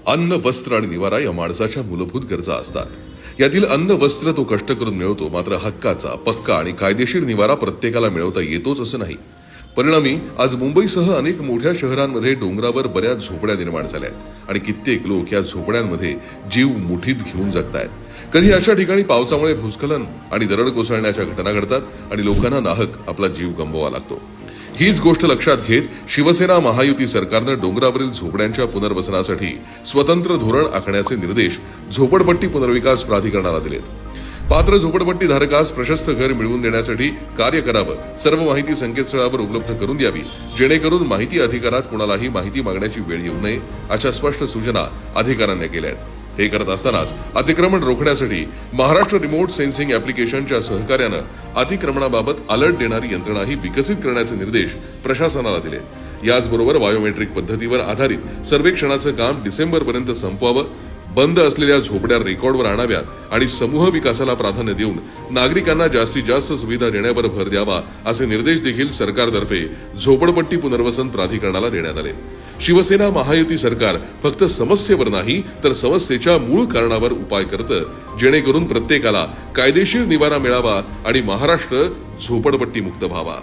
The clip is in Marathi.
अन्न, वस्त्र आणि निवारा या माणसाच्या मूलभूत गरजा असतात। यातील अन्न, वस्त्र तो कष्ट करून मिळवतो, मात्र हक्काचा, पक्का आणि कायदेशीर निवारा प्रत्येकाला मिळवता येतोच असं नाही। परिणामी आज मुंबईसह अनेक मोठ्या शहरांमध्ये डोंगरावर बऱ्याच झोपड्या निर्माण झाल्या आणि कित्येक लोक या झोपड्यांमध्ये जीव मुठीत घेऊन जगतायत। कधी अशा ठिकाणी पावसामुळे भूस्खलन आणि दरड कोसळण्याच्या घटना घडतात आणि लोकांना नाहक आपला जीव गमवावा लागतो। हीच गोष्ट लक्षात घेत शिवसेना महायुती सरकारनं डोंगरावरील झोपड्यांच्या पुनर्वसनासाठी स्वतंत्र धोरण आखण्याचे निर्देश झोपडपट्टी पुनर्विकास प्राधिकरणाला दिलेत। पात्र झोपडपट्टी धारकास प्रशस्त घर मिळवून देण्यासाठी कार्य करावं, सर्व माहिती संकेतस्थळावर उपलब्ध करून द्यावी, जेणेकरून माहिती अधिकारात कोणालाही माहिती मागण्याची वेळ येऊ नये, अशा स्पष्ट सूचना अधिकाऱ्यांनी केल्या आहेत। हे करत असतानाच अतिक्रमण रोखण्यासाठी महाराष्ट्र रिमोट सेन्सिंग ऍप्लिकेशनच्या सहकार्यानं अतिक्रमणाबाबत अलर्ट देणारी यंत्रणाही विकसित करण्याचे निर्देश प्रशासनाला दिले। याचबरोबर बायोमेट्रिक पद्धतीवर आधारित सर्वेक्षणाचं काम डिसेंबरपर्यंत संपवावं, बंद असलेल्या झोपड्या रेकॉर्डवर आणाव्यात आणि समूह विकासाला प्राधान्य देऊन नागरिकांना जास्तीत जास्त सुविधा देण्यावर भर द्यावा, असे निर्देश देखील सरकारतर्फे झोपडपट्टी पुनर्वसन प्राधिकरणाला देण्यात आले। शिवसेना महायुती सरकार फक्त समस्येवर नाही तर समस्येच्या मूळ कारणावर उपाय करतं, जेणेकरून प्रत्येकाला कायदेशीर निवारा मिळावा आणि महाराष्ट्र झोपडपट्टी मुक्त व्हावा।